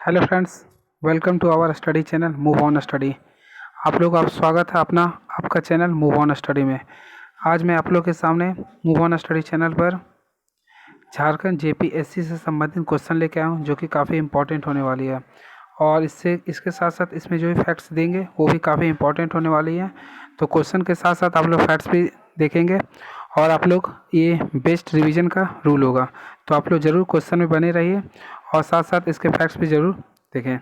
Hello friends, welcome to our study channel move on study. आप लोग आप स्वागत है आपका चैनल मूव ऑन स्टडी में। आज मैं आप लोग के सामने मूव ऑन स्टडी चैनल पर झारखंड जेपीएससी से संबंधित क्वेश्चन लेके आया हूँ, जो कि काफ़ी इंपॉर्टेंट होने वाली है। और इसके साथ साथ इसमें जो भी फैक्ट्स देंगे वो भी काफ़ी इंपॉर्टेंट होने वाली है। तो क्वेश्चन के साथ साथ आप लोग फैक्ट्स भी देखेंगे और आप लोग ये बेस्ट रिवीजन का रूल होगा। तो आप लोग ज़रूर क्वेश्चन में बने रहिए और साथ साथ इसके फैक्ट्स भी ज़रूर देखें।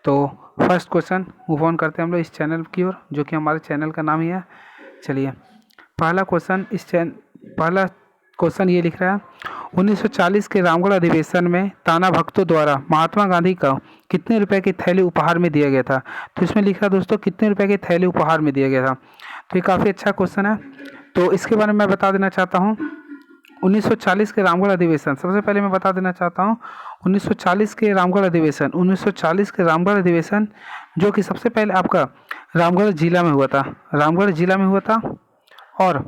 तो फर्स्ट क्वेश्चन मूव ऑन करते हैं हम लोग इस चैनल की ओर, जो कि हमारे चैनल का नाम ही है। चलिए, पहला क्वेश्चन ये लिख रहा है, 1940 के रामगढ़ अधिवेशन में ताना भक्तों द्वारा महात्मा गांधी को कितने रुपए की थैली उपहार में दिया गया था। तो इसमें लिखा दोस्तों कितने रुपए की थैली उपहार में दिया गया था। तो ये काफ़ी अच्छा क्वेश्चन है, तो इसके बारे में मैं बता देना चाहता हूँ। 1940 के रामगढ़ अधिवेशन, सबसे पहले मैं बता देना चाहता हूँ 1940 के रामगढ़ अधिवेशन जो कि सबसे पहले आपका रामगढ़ जिला में हुआ था और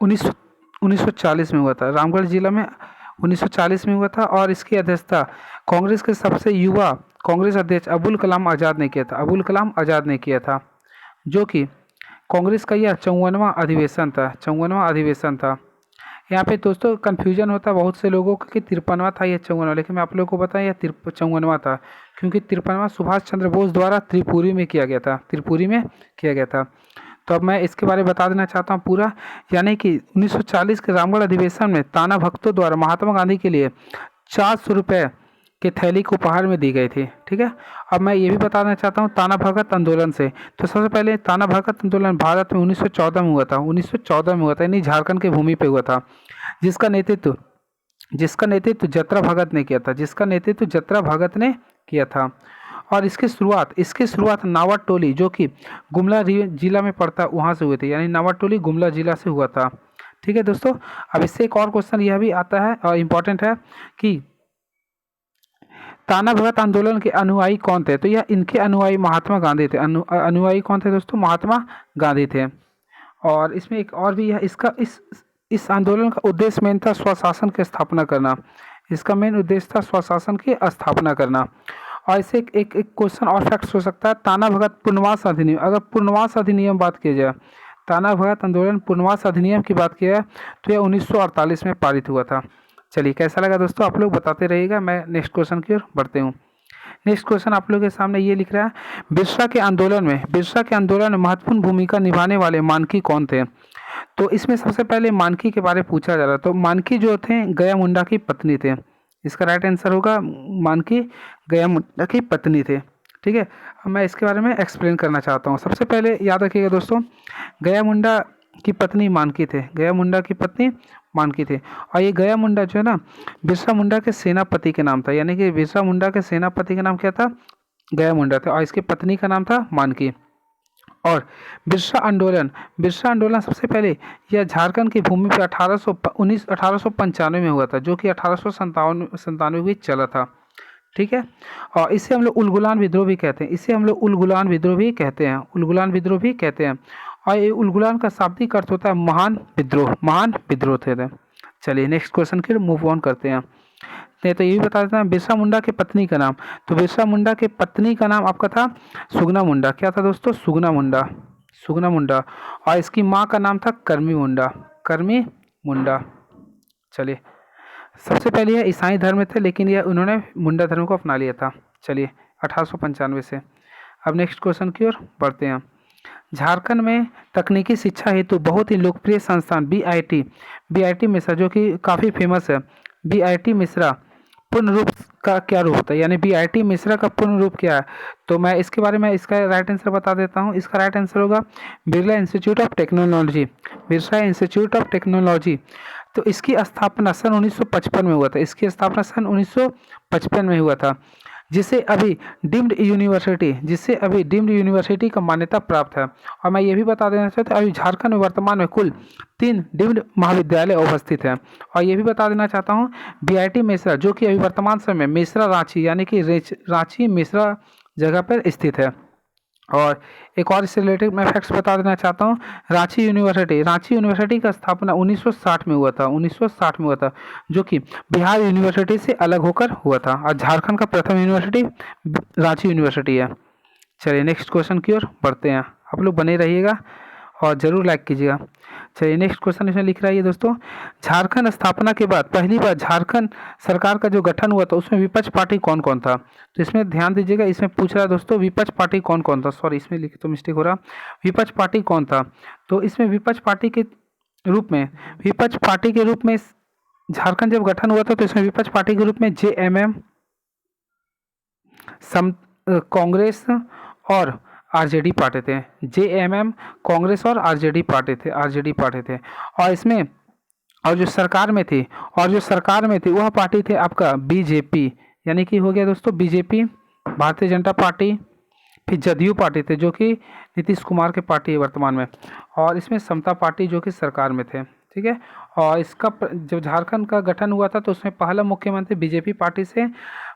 1940 में हुआ था। रामगढ़ जिला में 1940 में हुआ था और इसकी अध्यक्षता कांग्रेस के सबसे युवा कांग्रेस अध्यक्ष अबुल कलाम आज़ाद ने किया था, जो कि कांग्रेस का यह 54वां अधिवेशन था। यहाँ पे दोस्तों कन्फ्यूजन होता है बहुत से लोगों को कि 53वां था या 54वां, लेकिन मैं आप लोगों को बताया यह 54वां था, क्योंकि 53वां सुभाष चंद्र बोस द्वारा त्रिपुरी में किया गया था। तो अब मैं इसके बारे में बता देना चाहता हूँ पूरा, यानी कि 1940 के रामगढ़ अधिवेशन में ताना भक्तों द्वारा महात्मा गांधी के लिए 400 रुपये की थैली को उपहार में दी गई थी। ठीक है, अब मैं ये भी बता देना चाहता हूँ ताना भगत आंदोलन से। तो सबसे पहले ताना भगत आंदोलन भारत में 1914 में हुआ था, यानी झारखंड की भूमि पे हुआ था, जिसका नेतृत्व जत्रा भगत ने किया था। और इसकी शुरुआत नावाटोली, जो कि गुमला जिला में पड़ता है, वहाँ से हुए थे, यानी नावाटोली गुमला जिला से हुआ था। ठीक है दोस्तों, अब इससे एक और क्वेश्चन यह भी आता है और इम्पोर्टेंट है कि ताना भगत आंदोलन के अनुयायी कौन थे। तो यह इनके अनुयायी महात्मा गांधी थे। अनुयायी कौन थे दोस्तों? महात्मा गांधी थे। और इसमें एक और भी है, इस आंदोलन का उद्देश्य मेन था स्वशासन की स्थापना करना। और इससे एक क्वेश्चन और फैक्ट हो सकता है, ताना भगत पुनर्वास अधिनियम। अगर पुनर्वास अधिनियम बात की जाए, ताना भगत आंदोलन पुनर्वास अधिनियम की बात की जाए तो यह 1948 में पारित हुआ था। चलिए, कैसा लगा दोस्तों आप लोग बताते रहिएगा। मैं नेक्स्ट क्वेश्चन की ओर बढ़ते हूँ। नेक्स्ट क्वेश्चन आप लोगों के सामने ये लिख रहा है, बिरसा के आंदोलन में महत्वपूर्ण भूमिका निभाने वाले मानकी कौन थे। तो इसमें सबसे पहले मानकी के बारे में पूछा जा रहा। तो मानकी जो थे गया मुंडा की पत्नी थे। इसका राइट आंसर होगा मानकी गया मुंडा की पत्नी थे। ठीक है, अब मैं इसके बारे में एक्सप्लेन करना चाहता हूँ। सबसे पहले याद रखिएगा दोस्तों, गया मुंडा की पत्नी मानकी थे। और ये गया मुंडा जो है ना, बिरसा मुंडा के सेनापति के नाम था, यानी कि बिरसा मुंडा के सेनापति का नाम क्या था? गया मुंडा था। और इसकी पत्नी का नाम था मानकी। और बिरसा आंदोलन सबसे पहले यह झारखंड की भूमि पर 1895 में हुआ था, जो कि 1897 में चला था। ठीक है, और इसे हम लोग उलगुलान विद्रोह भी कहते हैं। और ये उलगुलान का शाब्दिक अर्थ होता है महान विद्रोह थे। चलिए, नेक्स्ट क्वेश्चन की मूव ऑन करते हैं। नहीं तो ये भी बता देता हूँ, बिरसा मुंडा की पत्नी का नाम। तो बिरसा मुंडा की पत्नी का नाम आपका था सुगना मुंडा। क्या था दोस्तों? सुगना मुंडा। और इसकी माँ का नाम था करमी मुंडा। चलिए, सबसे पहले यह ईसाई धर्म में थे, लेकिन यह उन्होंने मुंडा धर्म को अपना लिया था। चलिए, 1895 से। अब नेक्स्ट क्वेश्चन की ओर बढ़ते हैं। झारखंड में तकनीकी शिक्षा हेतु बहुत ही लोकप्रिय संस्थान बीआईटी मिश्रा, जो कि काफ़ी फेमस है। बीआईटी मिश्रा पूर्ण रूप का क्या रूप होता है, यानी बीआईटी मिश्रा का पूर्ण रूप क्या है? तो मैं इसके बारे में इसका राइट आंसर बता देता हूँ। इसका राइट आंसर होगा बिरला इंस्टीट्यूट ऑफ टेक्नोलॉजी। तो इसकी स्थापना सन 1955 में हुआ था, जिसे अभी डीम्ड यूनिवर्सिटी का मान्यता प्राप्त है। और मैं ये भी बता देना चाहता हूँ, अभी झारखंड में वर्तमान में कुल 3 डीम्ड महाविद्यालय अवस्थित हैं। और ये भी बता देना चाहता हूँ, बीआईटी मिश्रा, जो कि अभी वर्तमान समय में मिश्रा रांची, यानी कि रांची मिश्रा जगह पर स्थित है। और एक और इससे रिलेटेड मैं फैक्ट्स बता देना चाहता हूँ। रांची यूनिवर्सिटी का स्थापना 1960 में हुआ था, 1960 में हुआ था, जो कि बिहार यूनिवर्सिटी से अलग होकर हुआ था। और झारखंड का प्रथम यूनिवर्सिटी रांची यूनिवर्सिटी है। चलिए नेक्स्ट क्वेश्चन की ओर बढ़ते हैं। आप लोग बने रहिएगा और ज़रूर लाइक कीजिएगा। चलिए नेक्स्ट क्वेश्चन इसमें लिख रहा है ये दोस्तों, झारखंड स्थापना के बाद पहली बार झारखंड सरकार का जो गठन हुआ था उसमें विपक्ष पार्टी कौन कौन था। तो इसमें ध्यान दीजिएगा, इसमें पूछ रहा है दोस्तों विपक्ष पार्टी कौन कौन था। सॉरी, इसमें लिखे तो मिस्टेक हो रहा, विपक्ष पार्टी कौन था। तो इसमें विपक्ष पार्टी के रूप में झारखंड जब गठन हुआ था तो इसमें विपक्ष पार्टी के रूप में JMM, सम कांग्रेस और RJD पार्टी थे। JMM, कांग्रेस और RJD पार्टी थे। और इसमें जो सरकार में थी वह पार्टी थे आपका BJP, यानी कि हो गया दोस्तों BJP, भारतीय जनता पार्टी, फिर जदयू पार्टी थे जो कि नीतीश कुमार के पार्टी है वर्तमान में, और इसमें समता पार्टी जो कि सरकार में थे। ठीक है। और इसका जब झारखंड का गठन हुआ था तो उसमें पहला मुख्यमंत्री BJP पार्टी से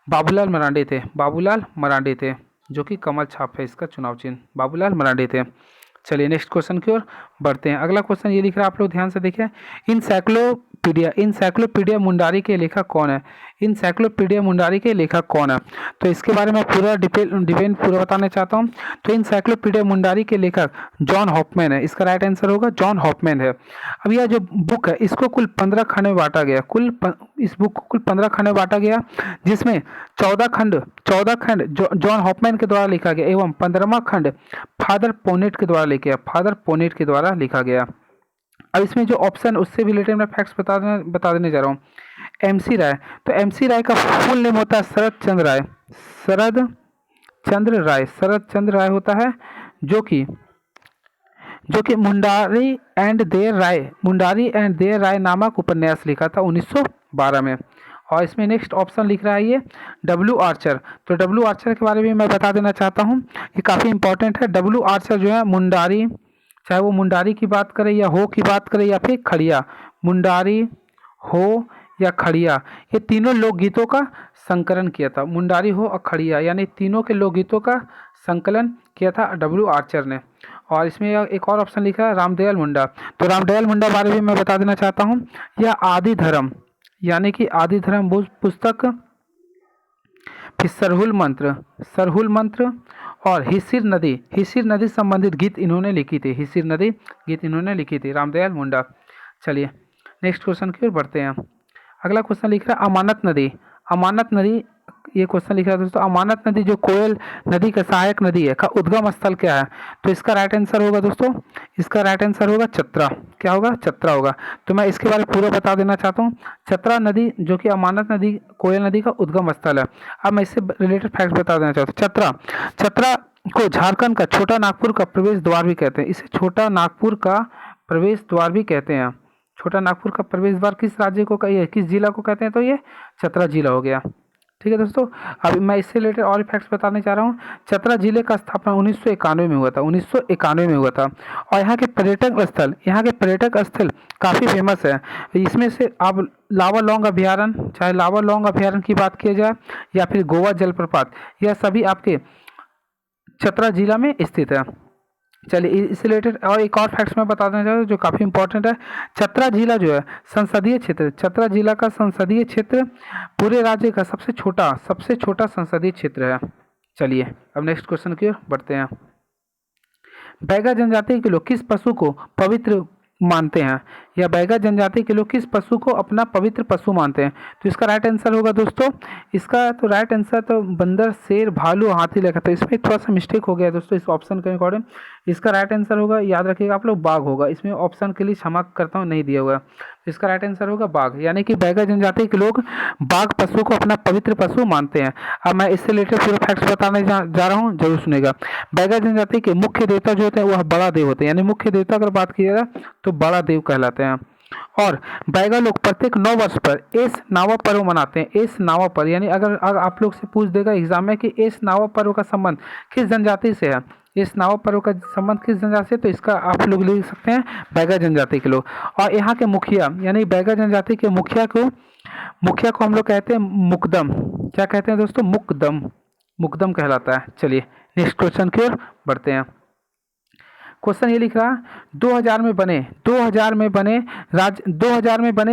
बाबूलाल मरांडी थे, जो कि कमल छाप है इसका चुनाव चिन्ह, बाबूलाल मरांडी थे। चलिए नेक्स्ट क्वेश्चन की ओर बढ़ते हैं। अगला क्वेश्चन ये लिख रहा है, आप लोग ध्यान से देखिए, इंसाइक्लोपीडिया मुंडारी के लेखक कौन है। तो इसके बारे में पूरा डिपेंड पूरा बताना चाहता हूँ। तो इंसाइक्लोपीडिया मुंडारी के लेखक जॉन हॉफमैन है, इसका राइट आंसर होगा जॉन हॉफमैन है। अब यह जो बुक है इसको कुल 15 खंड में बांटा गया, इस बुक को कुल 15 खंड में बांटा गया, जिसमें 14 खंड जॉन हॉफमैन के द्वारा लिखा गया एवं 15वां खंड फादर पोनेट के द्वारा लिखा गया। अब इसमें जो ऑप्शन उससे रिलेटेड मैं फैक्ट्स बता देने जा रहा हूँ। MC राय, तो MC राय का फुल नेम होता है शरद चंद्र राय होता है, जो कि मुंडारी एंड देयर राय नामक उपन्यास लिखा था 1912 में। और इसमें नेक्स्ट ऑप्शन लिख रहा है ये W आर्चर। तो W आर्चर के बारे में मैं बता देना चाहता हूँ, ये काफ़ी इंपॉर्टेंट है। W आर्चर जो है मुंडारी, चाहे वो मुंडारी की बात करें या हो की बात करें या फिर खड़िया, मुंडारी, हो या खड़िया, ये तीनों लोकगीतों का संकलन किया था। मुंडारी, हो और खड़िया यानी तीनों के लोकगीतों का संकलन किया था W आर्चर ने। और इसमें एक और ऑप्शन लिखा है रामदयाल मुंडा। तो रामदयाल मुंडा बारे में मैं बता देना चाहता हूँ, यह आदि धर्म यानी कि आदि धर्म पुस्तक, फिर सरहुल मंत्र और हिसिर नदी संबंधित गीत इन्होंने लिखी थी, रामदयाल मुंडा। चलिए नेक्स्ट क्वेश्चन की ओर बढ़ते हैं। अगला क्वेश्चन लिख रहा है अमानत नदी, ये क्वेश्चन लिखा है दोस्तों, अमानत नदी जो कोयल नदी का सहायक नदी है का उद्गम स्थल क्या है। तो इसका राइट आंसर होगा दोस्तों, चतरा। क्या होगा? चतरा होगा। तो मैं इसके बारे में पूरा बता देना चाहता हूँ। चतरा नदी जो कि अमानत नदी कोयल नदी का उद्गम स्थल है। अब मैं इससे रिलेटेड फैक्ट बता देना चाहता हूँ। चतरा को झारखंड का छोटा नागपुर का प्रवेश द्वार भी कहते हैं। इसे छोटा नागपुर का प्रवेश द्वार भी कहते हैं। छोटा नागपुर का प्रवेश द्वार किस राज्य को किस जिला को कहते हैं? तो ये चतरा जिला हो गया। ठीक है दोस्तों, अब मैं इससे रिलेटेड और फैक्ट्स बताने जा रहा हूँ। चतरा जिले का स्थापना 1991 में हुआ था। और यहाँ के पर्यटक स्थल काफ़ी फेमस है। इसमें से आप लावा लौंग अभ्यारण्य की बात किया जाए या फिर गोवा जलप्रपात, यह सभी आपके चतरा जिला में स्थित है। चलिए इससे रिलेटेड और एक और फैक्ट्स मैं बता देना चाहता हूँ जो काफ़ी इंपॉर्टेंट है। चतरा जिला जो है चतरा जिला का संसदीय क्षेत्र पूरे राज्य का सबसे छोटा संसदीय क्षेत्र है। चलिए अब नेक्स्ट क्वेश्चन की ओर बढ़ते हैं। बैगा जनजाति के लोग किस पशु को पवित्र मानते हैं, या बैगा जनजाति के लोग किस पशु को अपना पवित्र पशु मानते हैं? तो इसका राइट आंसर होगा दोस्तों, इसका तो राइट आंसर तो बंदर, शेर, भालू, हाथी लिखा था। इसमें थोड़ा सा मिस्टेक हो गया दोस्तों इस ऑप्शन के अकॉर्डिंग। इसका राइट आंसर होगा, याद रखिएगा आप लोग, बाघ होगा। इसमें ऑप्शन के लिए क्षमा करता हूँ, नहीं दिया हुआ। इसका राइट आंसर होगा बाघ, यानी कि बैगा जनजाति के लोग बाघ पशु को अपना पवित्र पशु मानते हैं। अब मैं इससे रिलेटेड पूरा फैक्ट्स बताने जा रहा हूँ, जरूर सुनेगा। बैगा जनजाति के मुख्य देवता जो होते हैं वह बड़ा देव होते हैं, यानी मुख्य देवता अगर बात की जाए तो बड़ा देव कहलाते हैं। और बैगा लोग प्रत्येक 9 वर्ष पर एस नावा पर्व मनाते हैं। एस नावा पर्व यानी अगर आप लोग से पूछ देगा एग्जाम में कि एस नावा पर्व का संबंध किस जनजाति से है, इस नावा पर्व का संबंध किस जनजाति से, तो इसका आप लोग लिख सकते हैं बैगा जनजाति के लोग। और यहाँ के मुखिया यानी बैगा जनजाति के मुखिया को हम लोग कहते हैं मुकदम। क्या कहते हैं दोस्तों? मुकदम कहलाता है। चलिए नेक्स्ट क्वेश्चन की ओर बढ़ते हैं। क्वेश्चन ये लिख रहा है 2000 में बने 2000 में बने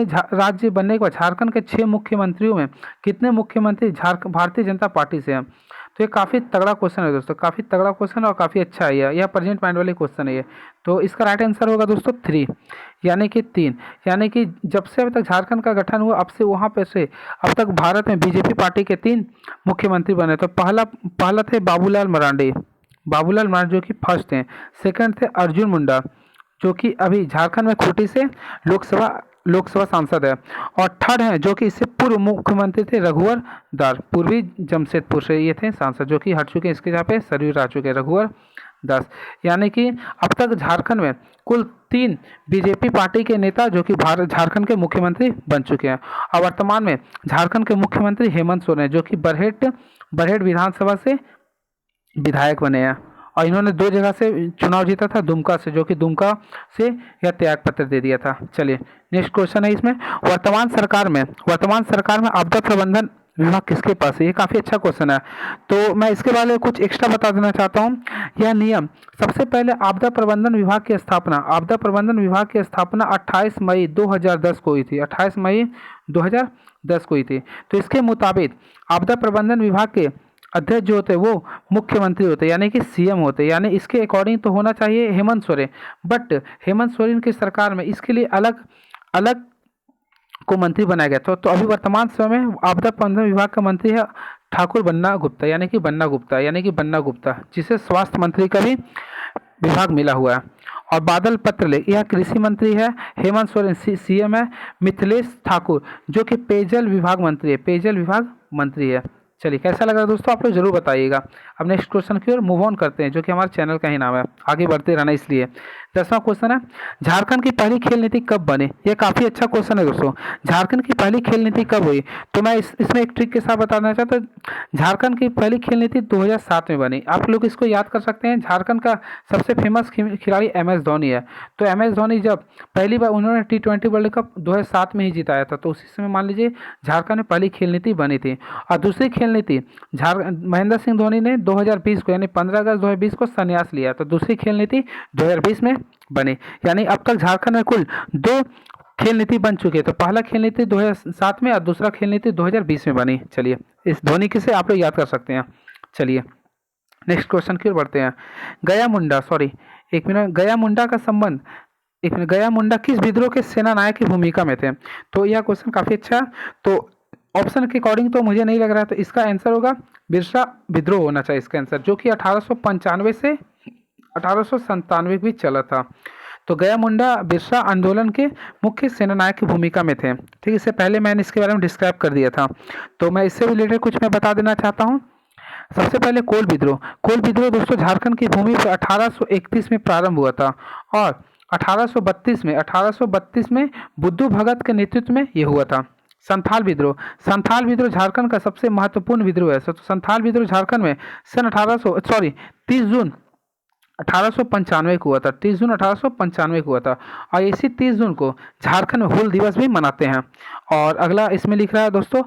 राज्य बनने के बाद झारखंड के 6 मुख्यमंत्रियों में कितने मुख्यमंत्री झारखंड भारतीय जनता पार्टी से हैं। तो ये काफ़ी तगड़ा क्वेश्चन है दोस्तों, काफ़ी तगड़ा क्वेश्चन और काफ़ी अच्छा है यह प्रेजेंट माइंड वाले क्वेश्चन है ये। तो इसका राइट आंसर होगा दोस्तों 3, यानी कि 3, यानी कि जब से अभी तक झारखंड का गठन हुआ अब से वहाँ पे से अब तक भारत में बीजेपी पार्टी के 3 मुख्यमंत्री बने। तो पहला थे बाबूलाल मरांडी, जो कि फर्स्ट हैं। सेकंड थे अर्जुन मुंडा, जो कि अभी झारखंड में खूंटी से लोकसभा सांसद है। और थर्ड हैं जो कि इससे पूर्व मुख्यमंत्री थे रघुवर दास, पूर्वी जमशेदपुर से ये थे सांसद, जो कि हट चुके हैं, इसके जगह पे सरयू आ चुके हैं रघुवर दास। यानी कि अब तक झारखंड में कुल 3 बीजेपी पार्टी के नेता जो कि झारखंड के मुख्यमंत्री बन चुके हैं। और वर्तमान में झारखंड के मुख्यमंत्री हेमंत सोरेन, जो कि बरहेट विधानसभा से विधायक बने हैं। और इन्होंने 2 जगह से चुनाव जीता था, दुमका से, जो कि दुमका से यह त्याग पत्र दे दिया था। चलिए नेक्स्ट क्वेश्चन है इसमें, वर्तमान सरकार में आपदा प्रबंधन विभाग किसके पास है। ये काफ़ी अच्छा क्वेश्चन है, तो मैं इसके बारे में कुछ एक्स्ट्रा बता देना चाहता हूँ। यह नियम सबसे पहले आपदा प्रबंधन विभाग की स्थापना 28 मई 2010 को हुई थी। 28 मई 2010 को हुई थी। तो इसके मुताबिक आपदा प्रबंधन विभाग के अध्यक्ष जो होते हैं वो मुख्यमंत्री होते हैं, यानी कि सीएम होते हैं। यानी इसके अकॉर्डिंग तो होना चाहिए हेमंत सोरेन, बट हेमंत सोरेन की सरकार में इसके लिए अलग को मंत्री बनाया गया था। तो अभी वर्तमान समय में आपदा प्रबंधन विभाग का मंत्री है ठाकुर बन्ना गुप्ता, यानी कि बन्ना गुप्ता, जिसे स्वास्थ्य मंत्री का भी विभाग मिला हुआ है। और बादल पत्रलेख यह कृषि मंत्री है, हेमंत सोरेन सीएम है, मिथिलेश ठाकुर जो कि पेयजल विभाग मंत्री है। चलिए कैसा लगा दोस्तों, आप लोग जरूर बताइएगा। अब नेक्स्ट क्वेश्चन की ओर मूव ऑन करते हैं, जो कि हमारे चैनल का ही नाम है, आगे बढ़ते रहना इसलिए। 10वां क्वेश्चन है, झारखंड की पहली खेल नीति कब बनी। यह काफ़ी अच्छा क्वेश्चन है दोस्तों, झारखंड की पहली खेल नीति कब हुई। तो मैं इसमें एक ट्रिक के साथ बताना चाहता हूँ। झारखंड की पहली खेल नीति 2007 में बनी। आप लोग इसको याद कर सकते हैं। झारखंड का सबसे फेमस खिलाड़ी MS धोनी है। तो MS धोनी जब पहली बार उन्होंने T20 वर्ल्ड कप 2007 में ही जिताया था, तो उसी समय मान लीजिए झारखंड में पहली खेल नीति बनी थी। और दूसरी खेल नीति महेंद्र सिंह धोनी ने 2020 को, यानी 15 अगस्त 2020 को संन्यास लिया। तो दूसरी खेल नीति 2020 में बनी। यानी अब तक झारखंड में कुल 2 खेल नीति बन चुकी है। तो पहला खेल नीति 2007 में और दूसरा खेल नीति 2020 में बनी। चलिए इस धोनी किसे आप लोग याद कर सकते हैं। चलिए नेक्स्ट क्वेश्चन की ओर बढ़ते हैं। गया मुंडा किस विद्रोह के सेना नायक की भूमिका में थे। तो यह क्वेश्चन काफी अच्छा है। तो ऑप्शन के अकॉर्डिंग तो मुझे नहीं लग रहा है, तो इसका आंसर होगा बिरसा विद्रोह होना चाहिए इसका आंसर, जो कि 1895 से 1897 भी चला था। तो गया मुंडा बिरसा आंदोलन के मुख्य सेनानायक की भूमिका में थे। ठीक, इससे पहले मैंने इसके बारे में डिस्क्राइब कर दिया था। तो मैं इससे रिलेटेड कुछ मैं बता देना चाहता हूँ। सबसे पहले कोल विद्रोह दोस्तों झारखंड की भूमि पर 1831 में प्रारंभ हुआ था और 1832 में बुद्धू भगत के नेतृत्व में यह हुआ था। संथाल विद्रोह झारखंड का सबसे महत्वपूर्ण विद्रोह है। संथाल विद्रोह झारखंड में सन 30 जून 1895 को हुआ था। 30 जून 1895 को हुआ था। और इसी 30 जून को झारखंड में हूल दिवस भी मनाते हैं। और अगला इसमें लिख रहा है दोस्तों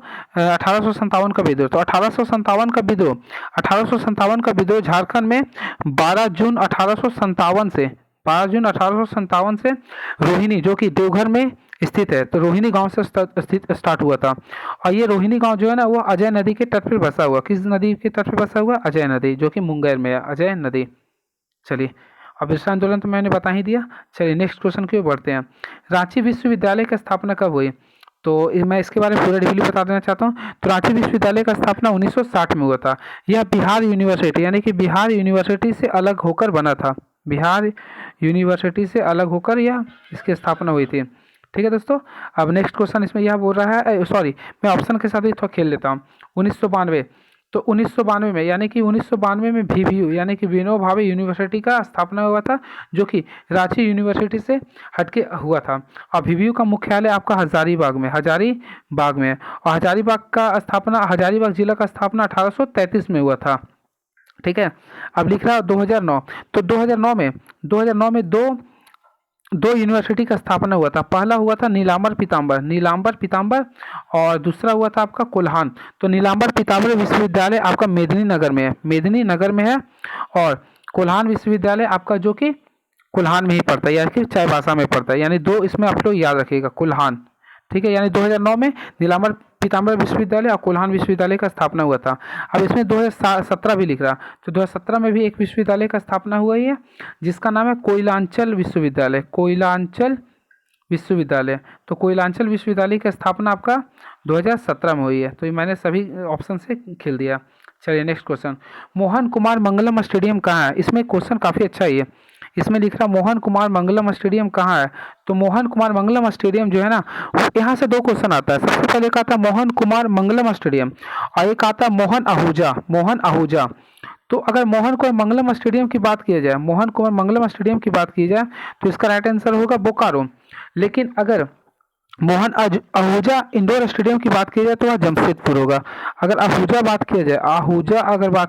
1857 का विद्रोह। तो 1857 का विद्रोह झारखंड में 12 जून 1857 से रोहिणी, जो कि देवघर में स्थित है, तो रोहिणी गांव से स्टार्ट हुआ था। और ये रोहिणी गांव जो है ना वो अजय नदी के तट पर बसा हुआ। किस नदी के तट पर बसा हुआ? अजय नदी, जो कि मुंगेर में है, अजय नदी। चलिए अब विश्व आंदोलन तो मैंने बता ही दिया। चलिए नेक्स्ट क्वेश्चन की ओर बढ़ते हैं। रांची विश्वविद्यालय की स्थापना कब हुई। तो मैं इसके बारे में पूरा डिटेल बता देना चाहता हूँ। तो रांची विश्वविद्यालय का स्थापना 1960 में हुआ था। यह बिहार यूनिवर्सिटी, यानी कि बिहार यूनिवर्सिटी से अलग होकर बना था। बिहार यूनिवर्सिटी से अलग होकर यह इसकी स्थापना हुई थी। ठीक है दोस्तों। अब नेक्स्ट क्वेश्चन इसमें यह बोल रहा है, सॉरी मैं ऑप्शन के साथ ही थोड़ा खेल लेता हूँ। 1992, तो 1992 में, यानी कि 1992 में VVU यानी कि विनोबा भावे यूनिवर्सिटी का स्थापना हुआ था, जो कि रांची यूनिवर्सिटी से हटके हुआ था। और VVU का मुख्यालय आपका हजारीबाग में है। और हजारीबाग जिला का स्थापना 1833 में हुआ था। ठीक है। अब लिख रहा है 2009। तो 2009 में 2 दो यूनिवर्सिटी का स्थापना हुआ था। पहला हुआ था नीलांबर पीताम्बर, और दूसरा हुआ था आपका कोल्हान। तो नीलांबर पीताम्बर विश्वविद्यालय आपका मेदिनी नगर में है, और कोल्हान विश्वविद्यालय आपका जो कि कोल्हान में ही पड़ता है, या फिर चाईबासा में पड़ता है। यानी दो इसमें आप लोग याद रखिएगा, कोल्हान। ठीक है, यानी 2009 में नीलांबर पीताम्बर विश्वविद्यालय और कोल्हान विश्वविद्यालय का स्थापना हुआ था। अब इसमें 2017 भी लिख रहा, तो 2017 में भी एक विश्वविद्यालय का स्थापना हुआ ही है, जिसका नाम है कोयलांचल विश्वविद्यालय। तो कोयलांचल विश्वविद्यालय की स्थापना आपका 2017 में हुई है। तो ये मैंने सभी ऑप्शन से खेल दिया। चलिए next question, Mohan Kumar Mangalam stadium कहाँ है? इसमें क्वेश्चन काफ़ी अच्छा ही है। इसमें लिख रहा मोहन कुमार मंगलम स्टेडियम कहाँ है? तो मोहन कुमार मंगलम स्टेडियम जो है ना, यहाँ से दो क्वेश्चन आता है। सबसे पहले एक आता है मोहन कुमार मंगलम स्टेडियम, और एक आता है मोहन आहूजा। तो अगर मोहन कुमार मंगलम स्टेडियम की बात की जाए, तो इसका राइट आंसर होगा बोकारो। लेकिन अगर आहूजा इंडोर स्टेडियम की बात की जाए तो वह जमशेदपुर होगा। अगर अगर बात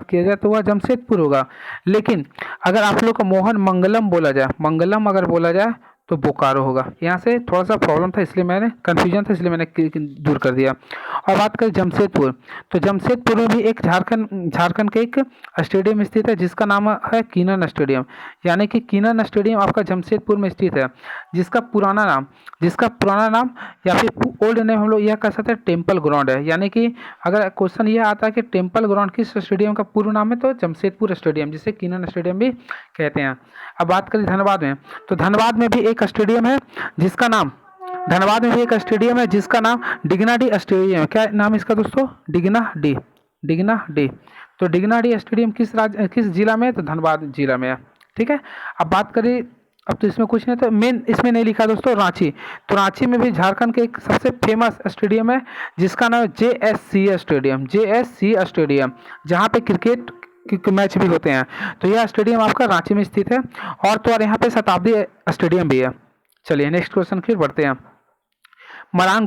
किया जाए तो वह जमशेदपुर होगा। लेकिन अगर आप लोग को मोहन मंगलम अगर बोला जाए तो बोकारो होगा। यहाँ से थोड़ा सा प्रॉब्लम था, इसलिए मैंने कन्फ्यूजन था, इसलिए मैंने दूर कर दिया। और बात करें जमशेदपुर, तो जमशेदपुर में भी एक झारखंड के एक स्टेडियम स्थित है, जिसका नाम है कीनन स्टेडियम। यानी कि कीनन स्टेडियम आपका जमशेदपुर में स्थित है, जिसका पुराना नाम या फिर ओल्ड नेम हम लोग यह कह सकते हैं टेम्पल ग्राउंड है। यानी कि अगर क्वेश्चन यह आता है कि टेम्पल ग्राउंड किस स्टेडियम का पूर्ण नाम है, तो जमशेदपुर स्टेडियम, जिसे कीनन स्टेडियम भी कहते हैं। अब बात करें धनबाद में, तो धनबाद में भी एक स्टेडियम है जिसका नाम डिगना डी स्टेडियम है। क्या नाम है इसका दोस्तों? डिगना डी। तो डिगना डी स्टेडियम किस जिला में है? तो धनबाद जिला में है। ठीक है, अब बात करें, अब तो इसमें कुछ नहीं, तो मेन इसमें नहीं लिखा दोस्तों रांची। तो रांची में भी झारखंड के एक सबसे फेमस स्टेडियम है, जिसका नाम है JSC स्टेडियम, जहाँ पे क्रिकेट के मैच भी होते हैं। तो यह स्टेडियम आपका रांची में स्थित है। और तो और यहाँ पे शताब्दी स्टेडियम भी है। चलिए नेक्स्ट क्वेश्चन की ओर बढ़ते हैं। मरांग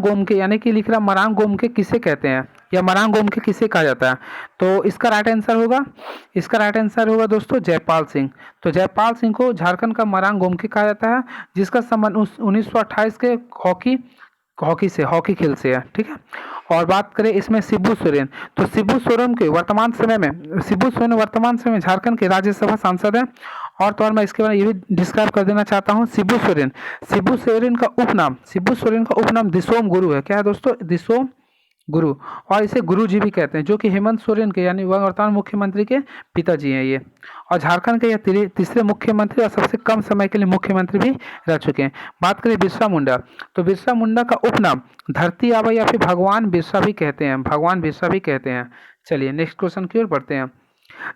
गोमके यानी कि लिख रहा मरांग गोमके किसे कहते हैं, या मरांग गोमके किसे कहा जाता है? तो इसका राइट आंसर होगा दोस्तों जयपाल सिंह। तो जयपाल सिंह को झारखंड का मरांग गोमके कहा जाता है, जिसका संबंध 1928 के हॉकी खेल से है। ठीक है, और बात करें इसमें शिबू सोरेन, तो शिबू सोरेन वर्तमान समय में झारखंड के राज्यसभा सांसद हैं। और तो और मैं इसके बारे में ये भी डिस्क्राइब कर देना चाहता हूँ, शिबू सोरेन का उपनाम दिसोम गुरु है। क्या है दोस्तों? दिसोम गुरु, और इसे गुरु जी भी कहते हैं, जो कि हेमंत सोरेन के यानी वर्तमान मुख्यमंत्री के पिताजी हैं ये। और झारखंड के यह तीसरे मुख्यमंत्री और सबसे कम समय के लिए मुख्यमंत्री भी रह चुके हैं। बात करें बिरसा मुंडा, तो बिरसा मुंडा का उपनाम धरती आबा या फिर भगवान बिरसा भी कहते हैं। चलिए नेक्स्ट क्वेश्चन की ओर बढ़ते हैं।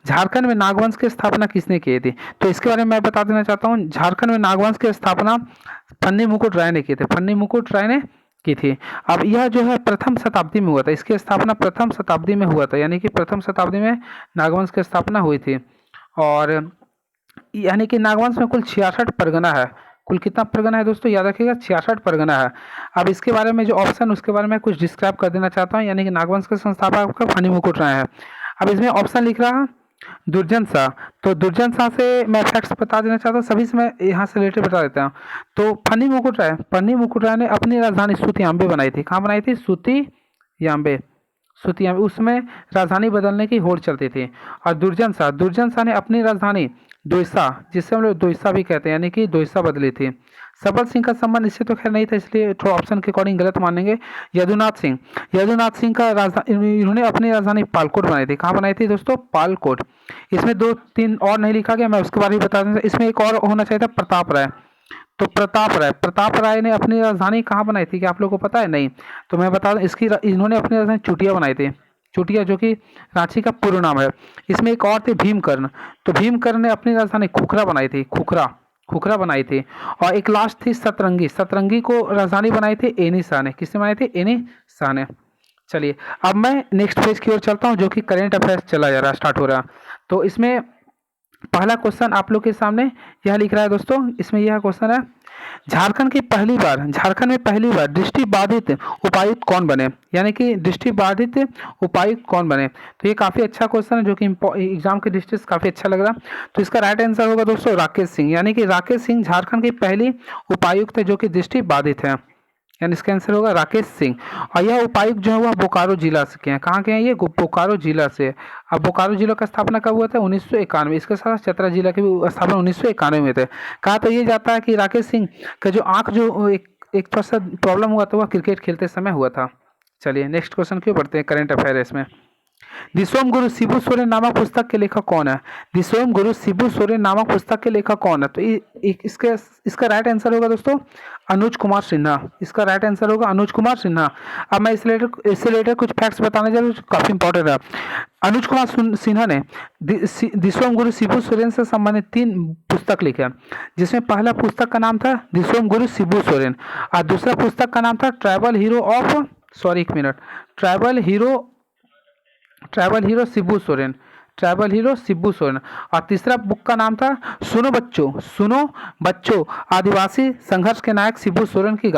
झारखंड में नागवंश की स्थापना किसने की थी? तो इसके बारे में मैं बता देना चाहता हूँ। झारखंड में नागवंश की स्थापना फन्नी मुकुट राय ने की थी। अब यह जो है प्रथम शताब्दी में हुआ था, इसकी स्थापना प्रथम शताब्दी में हुआ था, यानी कि प्रथम शताब्दी में नागवंश की स्थापना हुई थी। और यानी कि नागवंश में कुल 66 परगना है। कुल कितना परगना है दोस्तों? याद रखिएगा 66 परगना है। अब इसके बारे में जो ऑप्शन, उसके बारे में कुछ डिस्क्राइब कर देना चाहता हूँ। यानी कि नागवंश के संस्थापक आपका फनी मुकुट राय है। अब इसमें ऑप्शन लिख रहा है दुर्जन शाह, तो दुर्जन शाह से मैं फैक्ट्स बता देना चाहता हूँ, सभी से मैं यहाँ से रिलेटेड बता देता हूँ। तो फनी मुकुट राय ने अपनी राजधानी सूतियाम्बे बनाई थी। कहाँ बनाई थी? सूतियाम्बे। उसमें राजधानी बदलने की होड़ चलती थी। और दुर्जन शाह ने अपनी राजधानी दोईसा, जिसे हम लोग दोईसा भी कहते हैं, यानी कि दोईसा बदली थी। सबल सिंह का संबंध इससे तो खैर नहीं था, इसलिए थोड़ा ऑप्शन के अकॉर्डिंग गलत मानेंगे। यदुनाथ सिंह का इन्होंने अपनी राजधानी पालकोट बनाई थी। कहाँ बनाई थी दोस्तों? पालकोट। इसमें 2-3 और नहीं लिखा गया, मैं उसके बारे में बता दूंगा। इसमें एक और होना चाहिए था, प्रताप राय। तो प्रताप राय ने अपनी राजधानी कहाँ बनाई थी, क्या आप लोगों को पता है? नहीं, तो मैं बता दूं, इन्होंने अपनी राजधानी चुटिया बनाई थी। चुटिया जो कि रांची का पूर्व नाम है। इसमें एक और थे भीमकर्ण, तो भीमकर्ण ने अपनी राजधानी खुखरा बनाई थी। और एक लास्ट थी सतरंगी को राजधानी बनाई थी एनी शाह ने। किसने बनाई थी? एनी शाह ने। चलिए अब मैं नेक्स्ट पेज की ओर चलता हूँ, जो कि करेंट अफेयर्स चला जा रहा, स्टार्ट हो रहा। तो इसमें पहला क्वेश्चन आप लोग के सामने यह लिख रहा है दोस्तों, इसमें यह क्वेश्चन है, झारखंड में पहली बार दृष्टि बाधित उपायुक्त कौन बने, यानी कि दृष्टि बाधित उपायुक्त कौन बने। तो ये काफ़ी अच्छा क्वेश्चन है जो कि एग्जाम के दृष्टि से काफ़ी अच्छा लग रहा। तो इसका राइट आंसर होगा दोस्तों राकेश सिंह, यानी कि राकेश सिंह झारखंड की पहली उपायुक्त है जो कि दृष्टि बाधित है, यानी इसका आंसर होगा राकेश सिंह। और यह उपायुक्त जो है वह बोकारो जिला से के हैं। कहाँ के हैं ये? बोकारो जिला से। अब बोकारो जिला का स्थापना कब हुआ था? 1991। इसके साथ चतरा जिला की भी स्थापना 1991 में थे। कहा तो ये जाता है कि राकेश सिंह का जो आंख जो एक थोड़ा सा प्रॉब्लम हुआ था वह क्रिकेट खेलते समय हुआ था। चलिए नेक्स्ट क्वेश्चन क्यों बढ़ते हैं करंट अफेयर्स में। दिसोम गुरु शिबू सोरेन नामक पुस्तक के लेखक कौन है? दिसोम गुरु शिबू सोरेन नामक पुस्तक के लेखक कौन है? तो इसका राइट आंसर होगा दोस्तों अनुज कुमार सिन्हा। इसका राइट आंसर होगा अनुज कुमार सिन्हा। अब मैं इससे रिलेटेड कुछ फैक्ट्स बताने जा रहा हूँ, काफी इंपॉर्टेंट है। अनुज कुमार सिन्हा ने दिसोम गुरु शिबू सोरेन से संबंधित 3 पुस्तक लिखे हैं, जिसमें पहला पुस्तक का नाम था दिसोम गुरु शिबू सोरेन और दूसरा पुस्तक का नाम था ट्राइबल हीरो शिबू सोरेन, और तीसरा बुक का नाम था सुनो बच्चों आदिवासी संघर्ष के नायक शिबू सोरेन की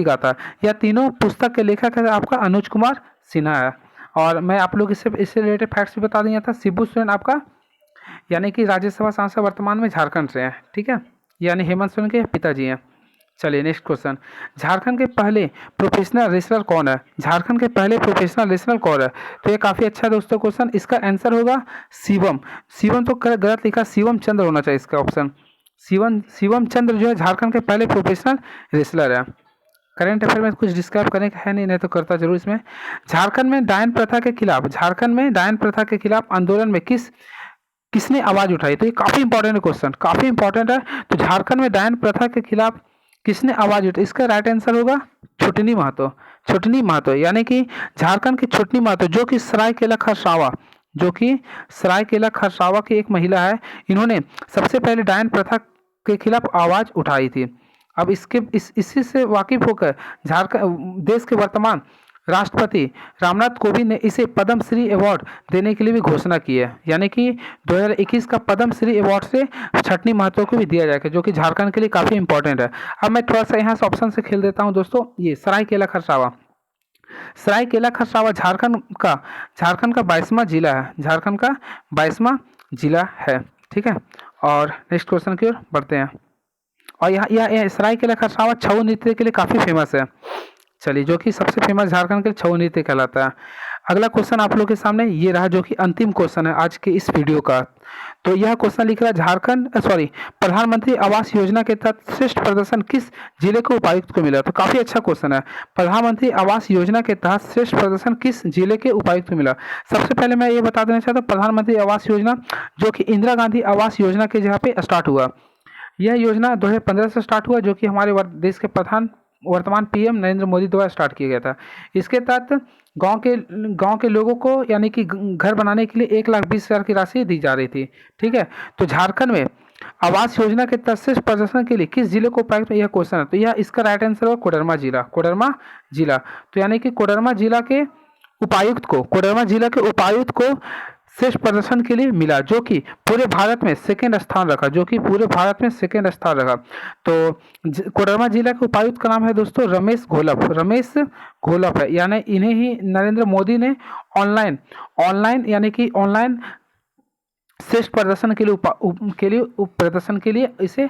गाथा। यह तीनों पुस्तक के लेखक है आपका अनुज कुमार सिन्हा है। और मैं आप लोग इससे रिलेटेड फैक्ट्स भी बता दिया था। शिबू सोरेन आपका यानी कि राज्यसभा सांसद वर्तमान में झारखंड से है, ठीक है, यानी हेमंत सोरेन के पिताजी हैं। चलिए नेक्स्ट क्वेश्चन, झारखंड के पहले प्रोफेशनल रेसलर कौन है? तो ये काफ़ी अच्छा दोस्तों क्वेश्चन। इसका आंसर होगा शिवम तो गलत लिखा, शिवम चंद्र होना चाहिए इसका ऑप्शन। शिवम चंद्र जो है झारखंड के पहले प्रोफेशनल रेसलर है। करंट अफेयर में कुछ डिस्क्राइब करने का है नहीं तो करता जरूर इसमें। झारखंड में डायन प्रथा के खिलाफ आंदोलन में किसने आवाज उठाई? तो ये काफी इंपॉर्टेंट क्वेश्चन, काफी इंपॉर्टेंट है। तो झारखंड में डायन प्रथा के खिलाफ किसने आवाज उठाई? इसका राइट आंसर होगा छुटनी महतो, यानी कि झारखंड की छुटनी महतो जो कि सरायकेला खरसावा की एक महिला है। इन्होंने सबसे पहले डायन प्रथा के खिलाफ आवाज उठाई थी। अब इसी से वाकिफ होकर झारखंड देश के वर्तमान राष्ट्रपति रामनाथ कोविंद ने इसे पद्म श्री अवार्ड देने के लिए भी घोषणा की है, यानी कि 2021 का पद्म श्री अवार्ड से छटनी महतो को भी दिया जाएगा, जो कि झारखंड के लिए काफ़ी इंपॉर्टेंट है। अब मैं थोड़ा सा यहाँ से ऑप्शन से खेल देता हूँ दोस्तों। ये सरायकेला खरसावा झारखंड का 22वां जिला है, ठीक है। और नेक्स्ट क्वेश्चन की ओर बढ़ते हैं। और यह सरायकेला खरसावा छऊ नृत्य के लिए काफ़ी फेमस है। चलिए, जो कि सबसे फेमस झारखंड के छऊ नृत्य कहलाता है। अगला क्वेश्चन आप लोग के सामने ये रहा, जो कि अंतिम क्वेश्चन है आज के इस वीडियो का। तो यह क्वेश्चन लिख रहा है प्रधानमंत्री आवास योजना के तहत श्रेष्ठ प्रदर्शन किस जिले को उपायुक्त को मिला? तो काफी अच्छा क्वेश्चन है। प्रधानमंत्री आवास योजना के तहत श्रेष्ठ प्रदर्शन किस जिले के उपायुक्त को मिला? सबसे पहले मैं ये बता देना चाहता हूँ, प्रधानमंत्री आवास योजना जो कि इंदिरा गांधी आवास योजना के जगह पे स्टार्ट हुआ। यह योजना 2015 से स्टार्ट हुआ, जो कि हमारे देश के वर्तमान पीएम नरेंद्र मोदी द्वारा स्टार्ट किया गया था। इसके तहत गांव के लोगों को यानी कि घर बनाने के लिए 1,20,000 की राशि दी जा रही थी, ठीक है। तो झारखंड में आवास योजना के तहत श्रेष्ठ प्रदर्शन के लिए किस जिले को उपायुक्त? यह क्वेश्चन है, तो यह इसका राइट आंसर होगा कोडरमा जिला। तो यानी कि कोडरमा जिला के उपायुक्त को श्रेष्ठ प्रदर्शन के लिए मिला, जो कि पूरे भारत में सेकेंड स्थान रखा, तो कोडरमा जिला के उपायुक्त का नाम है दोस्तों रमेश घोलप है। यानी इन्हें ही नरेंद्र मोदी ने ऑनलाइन श्रेष्ठ प्रदर्शन के लिए इसे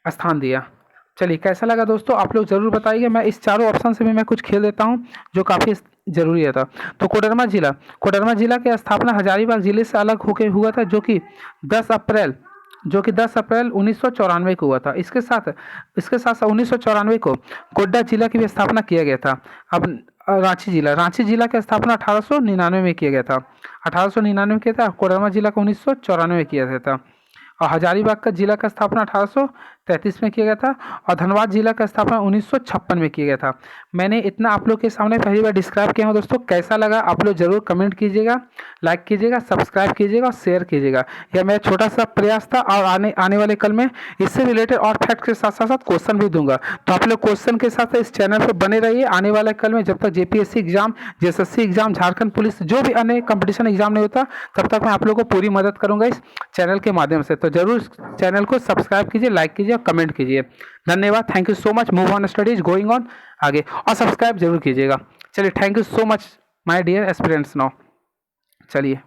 स्थान दिया। चलिए, कैसा लगा दोस्तों आप लोग जरूर बताइए। मैं इस चारों ऑप्शन से भी मैं कुछ खेल देता हूं जो काफ़ी जरूरी है था। तो कोडरमा जिला की स्थापना हजारीबाग जिले से अलग होकर हुआ था, जो कि 10 अप्रैल 1994 को हुआ था। इसके साथ 1994 को गोड्डा जिला की भी स्थापना किया गया था। अब रांची जिला की स्थापना 1899 में किया गया था। 1899 किया था। कोडरमा जिला को 1994 में किया गया था। और हजारीबाग का जिला का स्थापना 1933 में किया गया था और धनबाद जिला का स्थापना 1956 में किया गया था। मैंने इतना आप लोग के सामने पहली बार डिस्क्राइब किया हूँ दोस्तों। कैसा लगा आप लोग जरूर कमेंट कीजिएगा, लाइक कीजिएगा, सब्सक्राइब कीजिएगा और शेयर कीजिएगा। यह मेरा छोटा सा प्रयास था और आने वाले कल में इससे रिलेटेड और फैक्ट के साथ साथ क्वेश्चन भी दूंगा। तो आप लोग क्वेश्चन के साथ इस चैनल पर बने रहिए। आने वाले कल में जब तक JPSC exam, JSSC exam, Jharkhand police जो भी अन्य कंपटीशन एग्जाम नहीं होता, तब तक मैं आप लोगों को पूरी मदद करूंगा इस चैनल के माध्यम से। तो जरूर चैनल को सब्सक्राइब कीजिए, लाइक कीजिए और कमेंट कीजिए। धन्यवाद, thank you so much. Move on studies, going on आगे, और सब्सक्राइब जरूर कीजिएगा। चलिए, thank you so much my dear aspirants. Now चलिए।